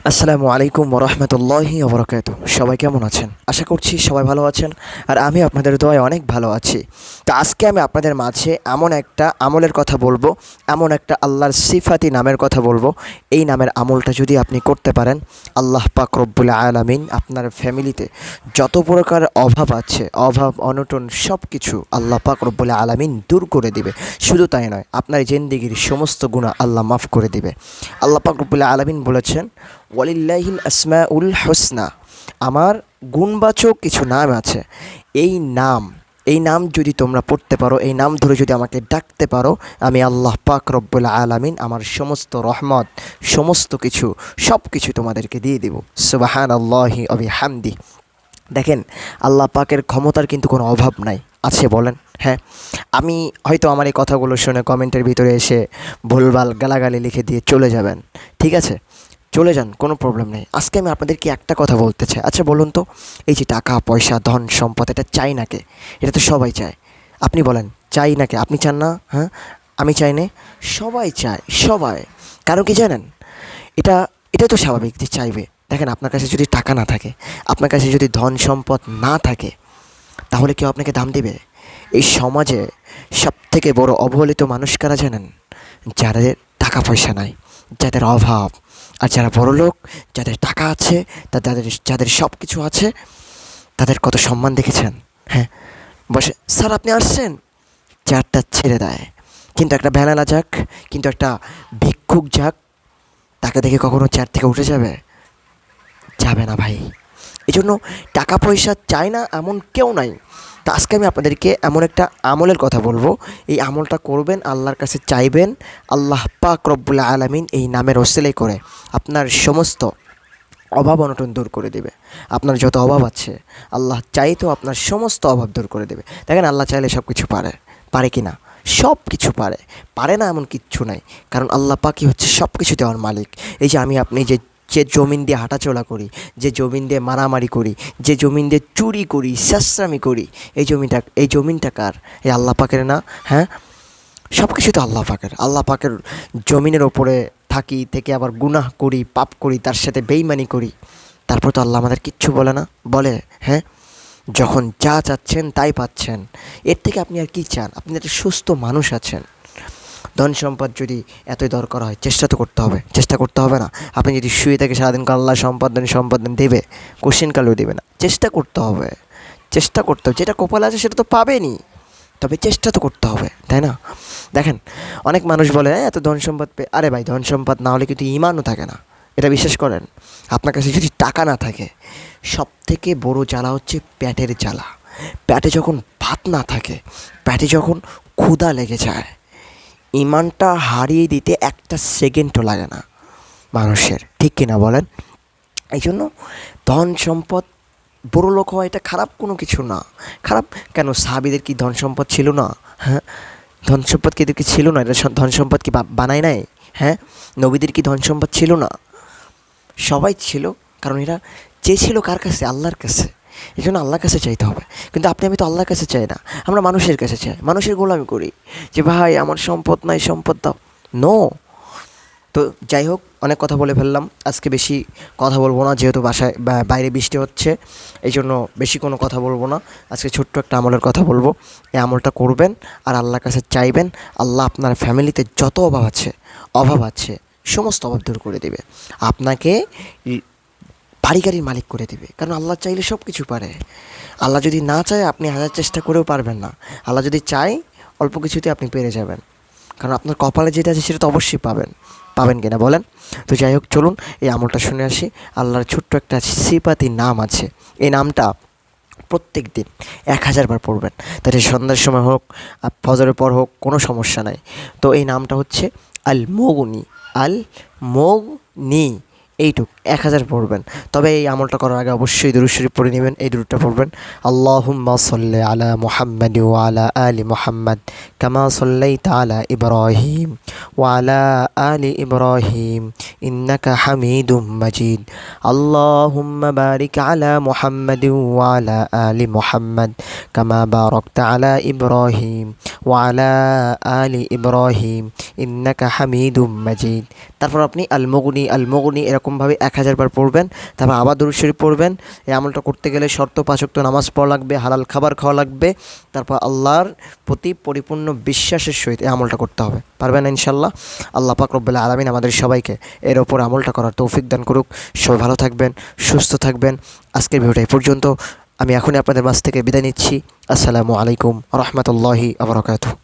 আসসালামু আলাইকুম ওরহমতুল্লাহি ওবরাকাতুহু। সবাই কেমন আছেন? আশা করছি সবাই ভালো আছেন, আর আমি আপনাদের দোয়ায় অনেক ভালো আছি। তো আজকে আমি আপনাদের মাঝে এমন একটা আমলের কথা বলবো, এমন একটা আল্লাহর সিফাতি নামের কথা বলবো। এই নামের আমলটা যদি আপনি করতে পারেন, আল্লাহ পাক রব্বুল আলামিন আপনার ফ্যামিলিতে যত প্রকার অভাব আছে, অভাব অনটন সব কিছু আল্লাহ পাক রব্বুল আলামিন দূর করে দিবে। শুধু তাই নয়, আপনার জিন্দেগির সমস্ত গুনাহ আল্লাহ মাফ করে দিবে। আল্লাহ পাক রব্বুল আলামিন বলেছেন, ওয়ালিল্লাহিল আসমাউল হুসনা, আমার গুণবাচক কিছু নাম আছে। এই নাম এই নাম যদি তোমরা পড়তে পারো, এই নাম ধরে যদি আমাকে ডাকতে পারো, আমি আল্লাহ পাক রব্বুল আলামিন আমার সমস্ত রহমত, সমস্ত কিছু, সব কিছু তোমাদেরকে দিয়ে দেব। সুবহানাল্লাহি ওয়া বিহামদি। দেখেন, আল্লাহ পাকের ক্ষমতার কিন্তু কোনো অভাব নাই। আছে বলেন? হ্যাঁ। আমি হয়তো আমার এই কথাগুলো শুনে কমেন্টের ভিতরে এসে ভুলভাল গালাগালি লিখে দিয়ে চলে যাবেন, ঠিক আছে, চলে যান, কোনো প্রবলেম নেই। আজকে আমি আপনাদেরকে একটা কথা বলতে চাই। আচ্ছা বলুন তো, এই যে টাকা পয়সা ধন সম্পদ, এটা চাই না কে? এটা তো সবাই চায়। আপনি বলেন, চাই না কে? আপনি চান না? হ্যাঁ, আমি চাই না? সবাই চায়, সবাই। কারণ কি জানেন, এটা এটা তো স্বাভাবিক যে চাইবে। দেখেন, আপনার কাছে যদি টাকা না থাকে, আপনার কাছে যদি ধন সম্পদ না থাকে, তাহলে কেউ আপনাকে দাম দিবে? এই সমাজে সবথেকে বড় অবহেলিত মানুষ কারা জানেন? যাদের টাকা পয়সা নাই, যাদের অভাব। আর যারা বড়লোক, যাদের টাকা আছে, যাদের যাদের সব কিছু আছে, তাদের কত সম্মান দেখেছেন? হ্যাঁ, বসে, স্যার আপনি আসছেন, চেয়ারটা ছেড়ে দেয়। কিন্তু একটা ভ্যানালা যাক, কিন্তু একটা ভিক্ষুক যাক, তাকে দেখে কখনো চেয়ার থেকে উঠে যাবে? যাবে না ভাই। এই জন্য টাকা পয়সা চায় না এমন কেউ নাই। তো আজকে আমি আপনাদেরকে এমন একটা আমলের কথা বলবো। এই আমলটা করবেন, আল্লাহর কাছে চাইবেন, আল্লাহ পাক রব্বুল আলামিন এই নামের ওসিলায় করে আপনার সমস্ত অভাব অনটন দূর করে দেবে। আপনার যত অভাব আছে, আল্লাহ চাইতো আপনার সমস্ত অভাব দূর করে দেবে। দেখেন, আল্লাহ চাইলে সব কিছু পারে। পারে কি না? সব কিছু পারে। পারে না এমন কিচ্ছু নাই। কারণ আল্লাহ পাকই হচ্ছে সব কিছু দেওয়ার মালিক। এই যে আমি আপনি যে যে জমিন দিয়ে হাঁটাচলা করি, যে জমিন দিয়ে মারামারি করি, যে জমিন দিয়ে চুরি করি, শেষরামি করি, এই জমিনটা কার? এই আল্লাহ পাকের না? হ্যাঁ, সব কিছু তো আল্লাহ পাকের। আল্লাহ পাকের জমিনের ওপরে থাকি, থেকে আবার গুনাহ করি, পাপ করি, তার সাথে বেইমানি করি, তারপর তো আল্লাহ আমাদের কিচ্ছু বলে না? বলে? হ্যাঁ। যখন যা চাচ্ছেন তাই পাচ্ছেন। এর থেকে আপনি আর কি চান? আপনি একটা সুস্থ মানুষ আছেন। ধন সম্পদ যদি এতই দরকার হয়, চেষ্টা তো করতে হবে। চেষ্টা করতে হবে না? আপনি যদি শুয়ে থেকে সারাদিন আল্লাহ সম্পদ দেন দেবে? কোশ্চেন কালেও দেবে না। চেষ্টা করতে হবে, চেষ্টা করতে হবে। যেটা কপালে আছে সেটা তো পাবেনই, তবে চেষ্টা তো করতে হবে, তাই না? দেখেন, অনেক মানুষ বলে এত ধন সম্পদ পেয়ে, আরে ভাই, ধন সম্পদ না হলে কিন্তু ইমানও থাকে না। এটা বিশ্বাস করেন? আপনার কাছে যদি টাকা না থাকে, সব থেকে বড় জ্বালা হচ্ছে পেটের জ্বালা। পেটে যখন ভাত না থাকে, পেটে যখন ক্ষুধা লেগে যায়, ইমানটা হারিয়ে দিতে একটা সেকেন্ডও লাগে না মানুষের, ঠিক কিনা বলেন? এই জন্য ধন সম্পদ, বড়লোক হওয়া এটা খারাপ কোনো কিছু না। খারাপ কেন? সাহাবীদের কি ধন সম্পদ ছিল না? হ্যাঁ, ধন সম্পদ কি এদের কি ছিল না? এটা ধন সম্পদ কি বানায় নাই? হ্যাঁ, নবীদের কি ধন সম্পদ ছিল না? সবাই ছিল। কারণ এরা চেয়েছিল কার কাছে? আল্লাহর কাছে। এই জন্য আল্লাহর কাছে চাইতে হবে। কিন্তু আপনি আমি তো আল্লাহর কাছে চাই না, আমরা মানুষের কাছে চাই, মানুষের গোলামি করি, যে ভাই আমার সম্পদ নাই, সম্পদ দাও। নো। তো যাই হোক, অনেক কথা বলে ফেললাম। আজকে বেশি কথা বলবো না, যেহেতু বাসায় বাইরে বৃষ্টি হচ্ছে, এই জন্য বেশি কোনো কথা বলবো না। আজকে ছোট্ট একটা আমলের কথা বলবো। এই আমলটা করবেন আর আল্লাহর কাছে চাইবেন, আল্লাহ আপনার ফ্যামিলিতে যত অভাব আছে সমস্ত অভাব দূর করে দেবে। আপনাকে বাড়ি গাড়ির মালিক করে দেবে। কারণ আল্লাহ চাইলে সব কিছু পারে। আল্লাহ যদি না চায়, আপনি হাজার চেষ্টা করেও পারবেন না। আল্লাহ যদি চায়, অল্প কিছুতে আপনি পেরে যাবেন। কারণ আপনার কপালে যেটা আছে সেটা তো অবশ্যই পাবেন। পাবেন কিনা বলেন? তো যাই হোক, চলুন এই আমলটা শুনে আসি। আল্লাহর ছোট্ট একটা সিপাতি নাম আছে। এই নামটা প্রত্যেক দিন 1000 বার পড়বেন। তাহলে সন্ধ্যার সময় হোক, ফজরের পর হোক, কোনো সমস্যা নাই। তো এই নামটা হচ্ছে আল মুগনি। আল মুগনি, এইটুক 1000 পড়বেন। তবে এই আমলটা করার আগে অবশ্যই দুরূদ শরীফ পড়ে নেবেন। এই দুরূদটা পড়বেন, আল্লাহুম্মা সাল্লি আলা মুহাম্মাদ ওয়া আলা আলি মুহাম্মাদ কামা সাল্লাইতা আলা ইব্রাহিম ওয়া আলা আলি ইব্রাহিম ইন্নাকা হামিদুম মাজিদ। আল্লাহুম্মা বারিক আলা মুহাম্মাদ ওয়া আলা আলি মুহাম্মাদ কামা বারাকতা আলা ইব্রাহিম ওয়া আলা আলি ইব্রাহিম ইন্নাকা হামিদুম মাজিদ। তারপর আপনি আল মুগনি এরকম এরকমভাবে 1000 বার পড়বেন, তারপর আবার দুরূদ শরীফ পড়বেন। এই আমলটা করতে গেলে শর্ত 5 ওয়াক্ত নামাজ পড়া লাগবে, হালাল খাবার খাওয়া লাগবে, তারপর আল্লাহর প্রতি পরিপূর্ণ বিশ্বাসের সহিত এই আমলটা করতে হবে। পারবেন না ইনশাল্লাহ? আল্লাহ পাক রব্বুল আলামিন আমাদের সবাইকে এর ওপর আমলটা করার তৌফিক দান করুক। সবাই ভালো থাকবেন, সুস্থ থাকবেন। আজকের ভিডিওটা এই পর্যন্ত। আমি এখনই আপনাদের মাঝ থেকে বিদায় নিচ্ছি। আসসালামু আলাইকুম রহমতুল্লাহি আবরাকাতুহু।